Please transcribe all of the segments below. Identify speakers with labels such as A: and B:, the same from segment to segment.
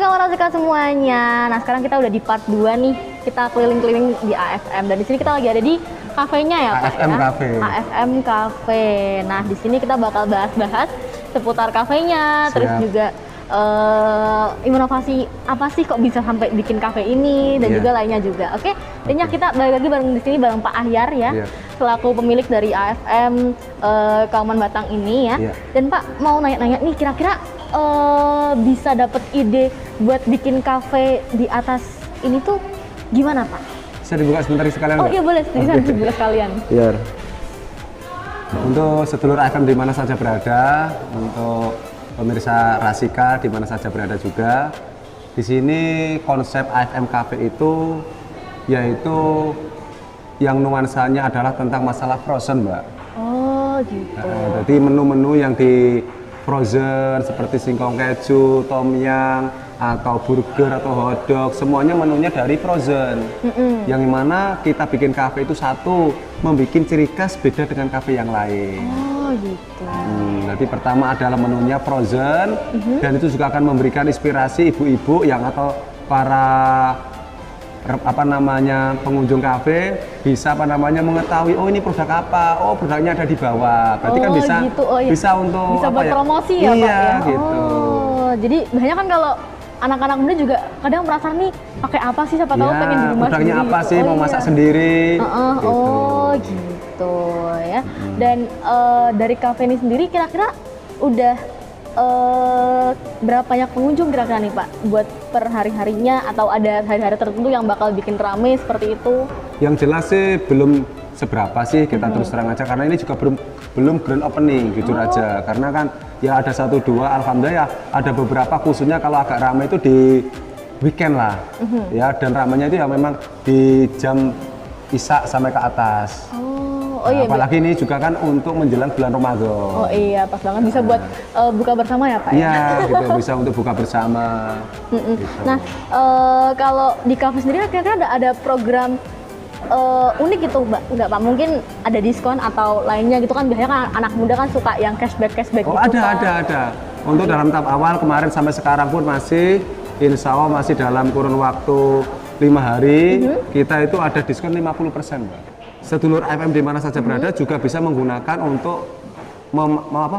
A: kawan Rasika semuanya. Nah, sekarang kita udah di part 2 nih. Kita keliling-keliling di AFM dan di sini kita lagi ada di kafenya ya, Pak.
B: AFM Cafe.
A: AFM Cafe. Nah, di sini kita bakal bahas-bahas seputar kafenya, terus juga inovasi apa sih kok bisa sampai bikin kafe ini dan juga lainnya juga. Oke, intinya kita balik lagi bareng di sini bareng Pak Ahyar ya, selaku pemilik dari AFM Kauman Batang ini ya. Dan Pak mau nanya-nanya nih, kira-kira bisa dapat ide buat bikin kafe di atas ini tuh gimana Pak?
B: Bisa dibuka sebentar sekalian?
A: Oh iya boleh, bisa dibuka sekalian.
B: Biar. Untuk sedulur AFM di mana saja berada, untuk pemirsa Rasika di mana saja berada juga. Di sini konsep AFM Cafe itu yaitu yang nuansanya adalah tentang masalah frozen, Mbak.
A: Oh gitu.
B: Jadi menu-menu yang di frozen seperti singkong keju, tom yum, atau burger atau hotdog, semuanya menunya dari frozen. Yang mana kita bikin kafe itu satu, membuat ciri khas beda dengan kafe yang lain.
A: Oh gitu.
B: Jadi pertama adalah menunya frozen, dan itu juga akan memberikan inspirasi ibu-ibu yang atau para pengunjung kafe bisa mengetahui oh ini produk apa, oh produknya ada di bawah. Berarti kan bisa
A: gitu.
B: bisa untuk
A: bisa buat promosi ya Pak ya.
B: Gitu.
A: Oh, jadi banyak kan kalau anak-anak muda juga kadang penasaran nih pakai apa sih, siapa tahu pengen di rumah
B: produknya
A: sendiri
B: apa
A: gitu.
B: sih, mau masak sendiri gitu.
A: Oh gitu ya. Dan dari kafe ini sendiri kira-kira udah berapa banyak pengunjung kira-kira nih Pak buat per hari-harinya, atau ada hari-hari tertentu yang bakal bikin rame seperti itu?
B: Yang jelas sih belum seberapa sih, kita terus terang aja karena ini juga belum grand opening jujur aja, karena kan ya ada 1-2 alhamdulillah ya, ada beberapa khususnya kalau agak ramai itu di weekend lah ya, dan ramainya itu ya memang di jam Isya sampai ke atas.
A: Iya,
B: apalagi ini juga kan untuk menjelang bulan Ramadan.
A: Oh iya, pas banget bisa buat buka bersama ya Pak?
B: Iya, gitu, bisa untuk buka bersama. Gitu.
A: Nah, kalau di kafe sendiri kira-kira ada program unik gitu Mbak? Enggak Pak, mungkin ada diskon atau lainnya gitu kan, biasanya kan anak muda kan suka yang cashback
B: oh,
A: gitu.
B: ada. Untuk dalam tahap awal kemarin sampai sekarang pun masih, insya Allah masih dalam kurun waktu 5 hari, kita itu ada diskon 50% Mbak. Sedulur AFM di mana saja berada juga bisa menggunakan untuk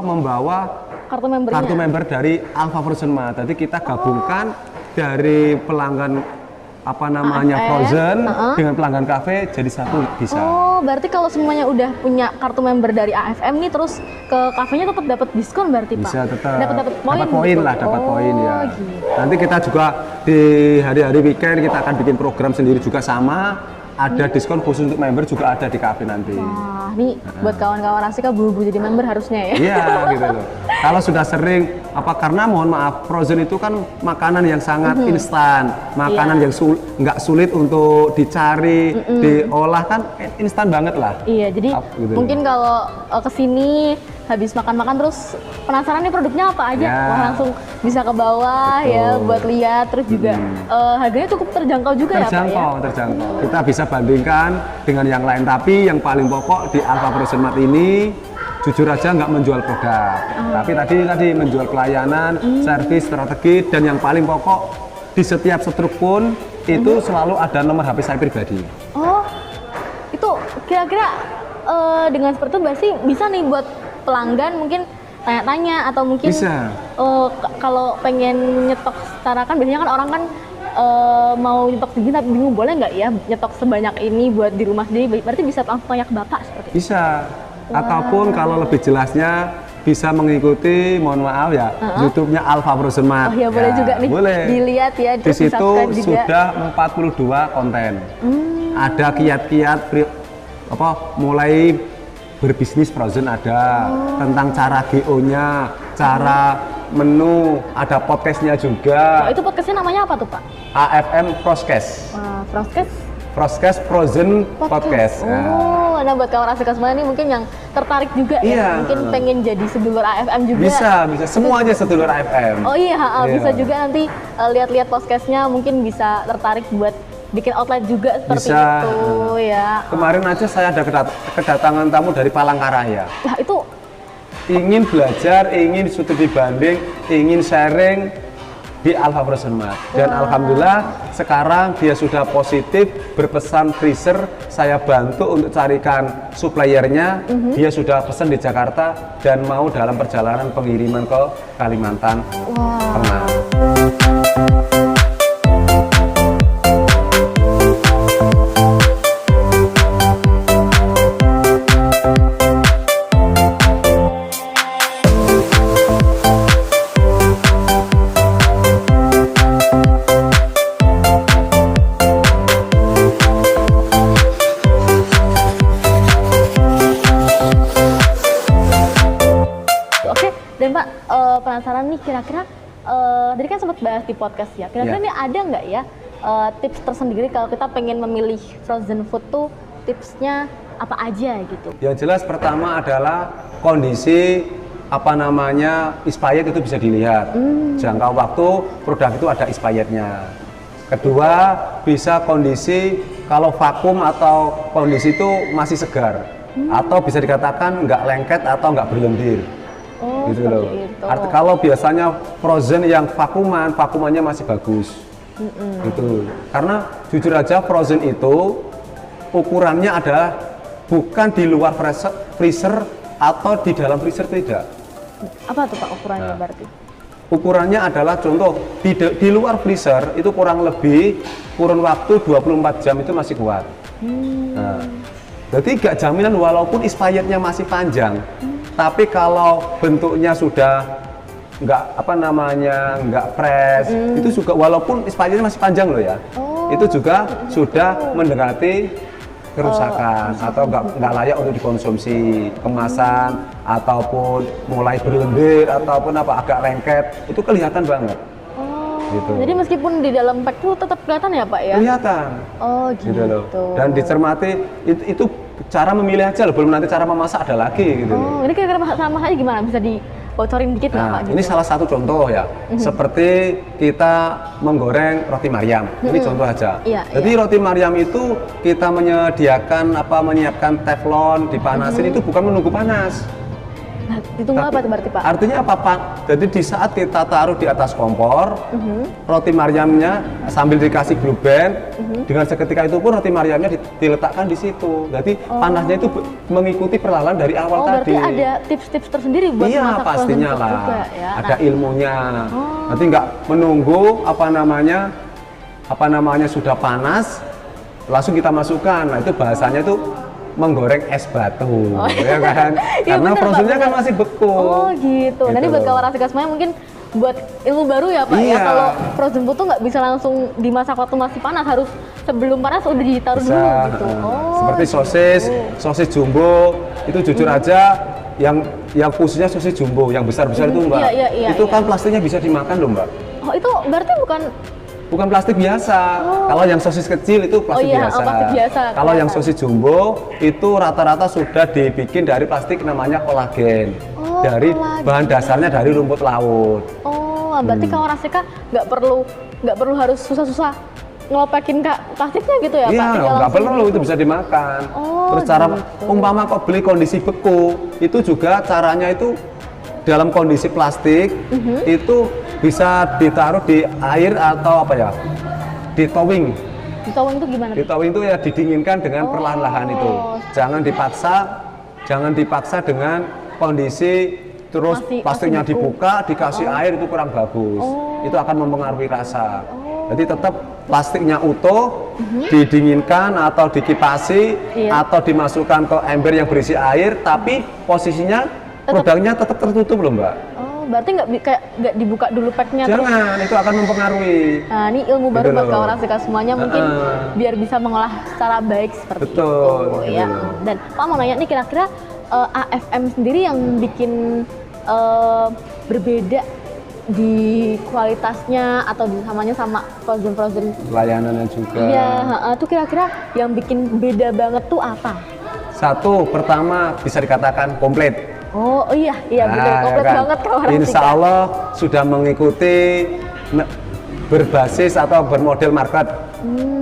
B: membawa kartu member dari Alpha Frozen Mart. Jadi kita gabungkan dari pelanggan frozen dengan pelanggan kafe jadi satu bisa.
A: Oh, berarti kalau semuanya udah punya kartu member dari AFM nih terus ke kafenya tetap dapat diskon berarti Pak?
B: Bisa tetap.
A: Dapat poin.
B: Dapat poin ya.
A: Gitu.
B: Nanti kita juga di hari-hari weekend kita akan bikin program sendiri juga sama. Ada diskon khusus untuk member juga ada di kafe nanti.
A: Wah, ini buat kawan-kawan Rasika buru-buru jadi member harusnya ya.
B: Iya, gitu loh. Kalau sudah sering karena mohon maaf, frozen itu kan makanan yang sangat instan, makanan yang nggak sulit untuk dicari, diolah kan instan banget lah.
A: Iya, jadi
B: gitu
A: mungkin kalau kesini habis makan-makan terus penasaran nih produknya apa aja, wah langsung bisa ke bawah ya buat lihat, terus juga harganya cukup terjangkau juga ya Pak ya?
B: Terjangkau. Kita bisa bandingkan dengan yang lain, tapi yang paling pokok di Alpha Frozen Mart ini jujur aja nggak menjual produk, tapi tadi menjual pelayanan, servis, strategi, dan yang paling pokok di setiap setruk pun itu selalu ada nomor HP saya pribadi.
A: Oh, itu kira-kira dengan seperti itu berarti bisa nih buat pelanggan mungkin tanya-tanya atau mungkin kalau pengen nyetok secara kan biasanya kan orang kan mau nyetok segini tapi bingung boleh nggak ya nyetok sebanyak ini buat di rumah sendiri, berarti bisa langsung tanya ke Bapak seperti itu?
B: Bisa. Ataupun kalau lebih jelasnya bisa mengikuti, mohon maaf ya, YouTube-nya Alpha Frozen Mart.
A: Oh ya, boleh juga nih.
B: Boleh.
A: Dilihat ya.
B: Di situ sudah 42 konten. Ada kiat-kiat mulai berbisnis frozen ada, tentang cara GO-nya, cara menu, ada podcastnya juga.
A: Oh, itu podcastnya namanya apa tuh Pak?
B: AFM Frostcast. Frostcast Frozen Podcast.
A: Oh, nah buat kawan Rasika semua ini mungkin yang tertarik juga ya, mungkin pengen jadi sedulur AFM juga.
B: Bisa, semuanya sedulur AFM.
A: Oh iya, bisa juga nanti lihat-lihat podcastnya, mungkin bisa tertarik buat bikin outlet juga seperti itu ya.
B: Kemarin aja saya ada kedatangan tamu dari Palangkaraya.
A: Nah itu
B: ingin belajar, ingin studi banding, ingin sharing di Alfa Frozen Mart. Dan alhamdulillah sekarang dia sudah positif berpesan freezer, saya bantu untuk carikan suppliernya. Dia sudah pesan di Jakarta dan mau dalam perjalanan pengiriman ke Kalimantan Tengah.
A: Dan Pak, penasaran nih kira-kira, tadi kan sempat bahas di podcast ya, kira-kira ini ada nggak ya tips tersendiri kalau kita pengen memilih frozen food tuh tipsnya apa aja gitu?
B: Yang jelas pertama adalah kondisi expired itu bisa dilihat. Jangka waktu produk itu ada expirednya. Kedua, bisa kondisi kalau vakum atau kondisi itu masih segar. Atau bisa dikatakan nggak lengket atau nggak berlendir. Gitu loh. Kalau biasanya frozen yang vakumannya masih bagus. Gitu. Karena jujur aja frozen itu ukurannya adalah bukan di luar freezer atau di dalam freezer, tidak.
A: Apa tuh Pak ukurannya berarti?
B: Ukurannya adalah contoh di luar freezer itu kurang lebih kurun waktu 24 jam itu masih kuat. Nah, jadi nggak jaminan walaupun expirednya masih panjang. Tapi kalau bentuknya sudah nggak fresh, itu juga walaupun expirednya masih panjang loh ya, itu juga sudah mendekati kerusakan atau nggak layak untuk dikonsumsi. Kemasan ataupun mulai berlendir ataupun agak lengket, itu kelihatan banget. Gitu.
A: Jadi meskipun di dalam pack itu tetap kelihatan ya Pak ya?
B: Kelihatan.
A: Gitu loh.
B: Dan dicermati itu cara memilih aja loh, belum nanti cara memasak ada lagi gitu.
A: Ini kira-kira sama aja gimana? Bisa dibocorin dikit nggak Pak?
B: Ini salah satu contoh ya, seperti kita menggoreng roti Maryam. Ini contoh aja. Jadi roti Maryam itu kita menyiapkan teflon, dipanasin itu bukan menunggu panas.
A: Nah, ditunggu apa berarti Pak?
B: Artinya apa Pak? Jadi di saat kita taruh di atas kompor, roti Maryamnya sambil dikasih glue band, dengan seketika itu pun roti Maryamnya diletakkan di situ. Jadi panasnya itu mengikuti perlahan dari awal tadi.
A: Berarti ada tips-tips tersendiri buat masak
B: pastinya lah.
A: Juga, ya?
B: Ada ilmunya. Nanti nggak menunggu sudah panas, langsung kita masukkan. Nah itu bahasanya itu menggoreng es batu, ya kan? Karena frozennya kan masih beku.
A: Gitu. Nanti buat kawan Rasika semuanya mungkin buat ilmu baru ya Pak ya. Kalau frozen food tuh nggak bisa langsung dimasak waktu masih panas, harus sebelum panas udah ditaruh dulu gitu.
B: Seperti sosis jumbo itu jujur aja yang khususnya sosis jumbo yang besar-besar itu Mbak. Itu kan plastiknya bisa dimakan loh Mbak.
A: Oh itu berarti bukan
B: plastik biasa. Kalau yang sosis kecil itu plastik biasa. Kalau yang sosis jumbo itu rata-rata sudah dibikin dari plastik namanya kolagen. Dari bahan dasarnya dari rumput laut.
A: Berarti kalau Rasika nggak perlu harus susah-susah ngelopekin plastiknya gitu ya Pak?
B: Iya, nggak perlu, itu bisa dimakan. Terus cara umpama kok beli kondisi beku, itu juga caranya itu dalam kondisi plastik itu bisa ditaruh di air atau di towing.
A: Di towing itu gimana?
B: Di towing itu ya didinginkan dengan perlahan-lahan itu. Jangan dipaksa dengan kondisi terus plastiknya dibuka, dikasih air, itu kurang bagus. Itu akan mempengaruhi rasa. Jadi tetap plastiknya utuh, didinginkan atau dikipasi atau dimasukkan ke ember yang berisi air, tapi posisinya produknya tetap tertutup loh Mbak.
A: Berarti nggak dibuka dulu packnya?
B: Jangan, itu akan mempengaruhi.
A: Nah, ini ilmu baru buat kawan Rasika semuanya, mungkin biar bisa mengolah secara baik seperti itu ya. Dan Pak mau nanya nih, kira-kira AFM sendiri yang bikin berbeda di kualitasnya atau samanya sama frozen
B: layanannya juga.
A: Iya, itu kira-kira yang bikin beda banget tuh apa?
B: Satu, pertama bisa dikatakan komplit.
A: Iya benar, komplit banget kawan Rasika.
B: Insya Allah sudah mengikuti berbasis atau bermodel market.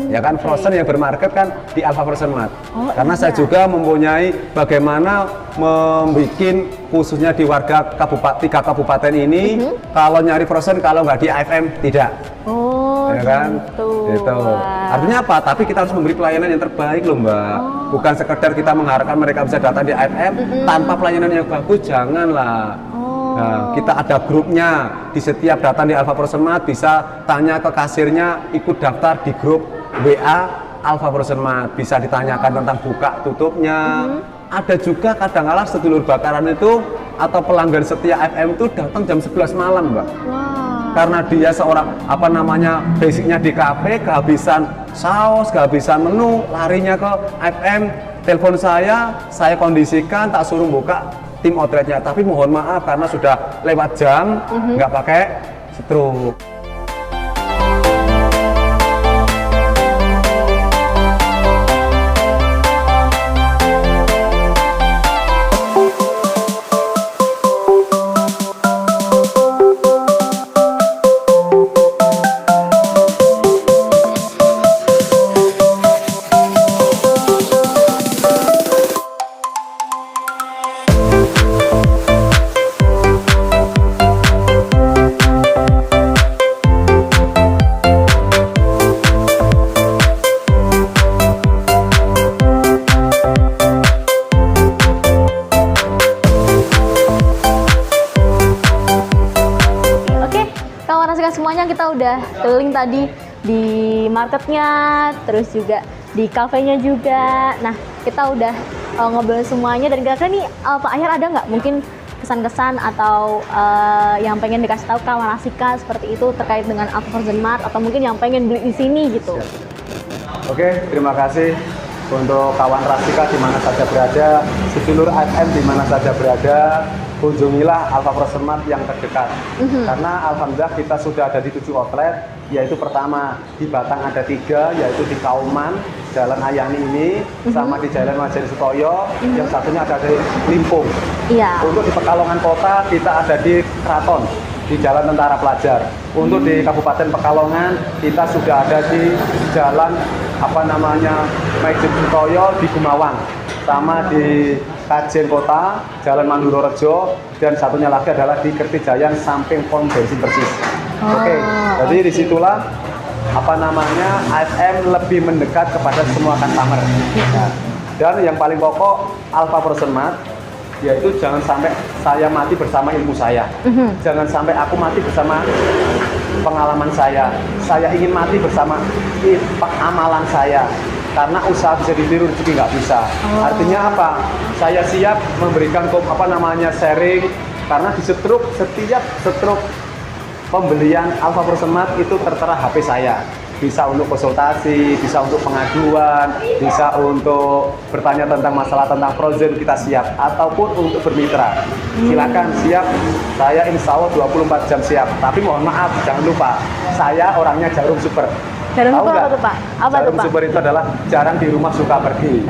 B: Ya kan, frozen yang bermarket kan di Alfa Frozen Mart. Karena saya juga mempunyai bagaimana membuat khususnya di warga tiga kabupaten ini, kalau nyari frozen kalau nggak di AFM tidak. Ya kan? Gitu. Artinya apa? Tapi kita harus memberi pelayanan yang terbaik loh Mbak. Bukan sekedar kita mengharapkan mereka bisa datang di AFM tanpa pelayanan yang bagus, janganlah. Nah, kita ada grupnya, di setiap datang di Alfa Frozen Mart bisa tanya ke kasirnya, ikut daftar di grup WA Alfa Frozen Mart, bisa ditanyakan tentang buka tutupnya. Ada juga kadang-kala sedulur bakaran itu atau pelanggan setia FM itu datang jam 11 malam Mbak. Karena dia seorang basicnya di kafe, kehabisan saus, kehabisan menu, larinya ke FM, telepon saya kondisikan, tak suruh buka tim outletnya, tapi mohon maaf karena sudah lewat jam, nggak pakai stroke.
A: Semuanya kita udah keliling tadi di marketnya, terus juga di kafenya juga. Nah, kita udah ngobrol semuanya, dan kira-kira nih Pak Ahyar ada nggak mungkin kesan-kesan atau yang pengen dikasih tahu kawan Rasika seperti itu terkait dengan Alfa Frozen Mart, atau mungkin yang pengen beli di sini gitu?
B: Oke, terima kasih untuk kawan Rasika di mana saja berada, sedulur FM di mana saja berada. Kunjungilah Alfa Frozen Mart yang terdekat. Karena alhamdulillah kita sudah ada di 7 outlet, yaitu pertama di Batang ada 3, yaitu di Kauman, Jalan Ayani ini, sama di Jalan Majeni Sutoyo, yang satunya ada di Limpung. Untuk di Pekalongan Kota kita ada di Kraton, di Jalan Tentara Pelajar. Untuk di Kabupaten Pekalongan kita sudah ada di Jalan Majeni Sutoyo di Gumawang, sama di Kajen Kota, Jalan Mandulorejo, dan satunya lagi adalah di Kertijayan samping pom bensin persis. Oke, jadi disitulah AFM lebih mendekat kepada semua customer. Dan yang paling pokok Alfa Frozen Mart, yaitu jangan sampai saya mati bersama ilmu saya, jangan sampai aku mati bersama pengalaman saya. Saya ingin mati bersama amalan saya. Karena usaha bisa ditiru, rezeki nggak bisa. Artinya apa? Saya siap memberikan sharing, karena di setiap stroke pembelian Alfa Frozen Mart itu tertera HP saya. Bisa untuk konsultasi, bisa untuk pengaduan, bisa untuk bertanya tentang masalah tentang frozen, kita siap. Ataupun untuk bermitra, silakan siap. Saya insya Allah 24 jam siap. Tapi mohon maaf, jangan lupa, saya orangnya jarum super.
A: Jarum super apa tuh Pak?
B: Jarum super itu adalah jarang di rumah, suka pergi.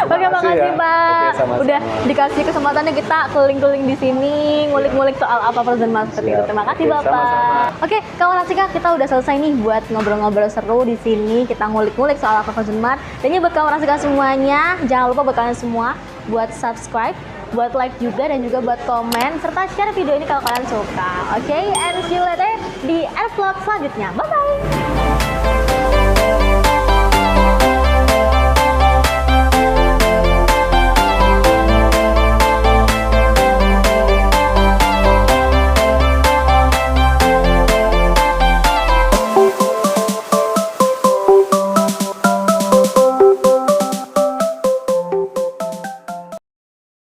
A: Oke, makasih Pak. Udah dikasih kesempatannya kita keliling-keliling di sini, ngulik-ngulik soal Alfa Frozen Mart seperti itu. Terima kasih Bapak. Oke, kawan Rasika, kita udah selesai nih buat ngobrol-ngobrol seru di sini. Kita ngulik-ngulik soal Alfa Frozen Mart. Dan ini buat kawan Rasika semuanya, jangan lupa buat kalian semua buat subscribe, buat like juga, dan juga buat komen serta share video ini kalau kalian suka. Oke, and see you later di vlog selanjutnya. Bye bye.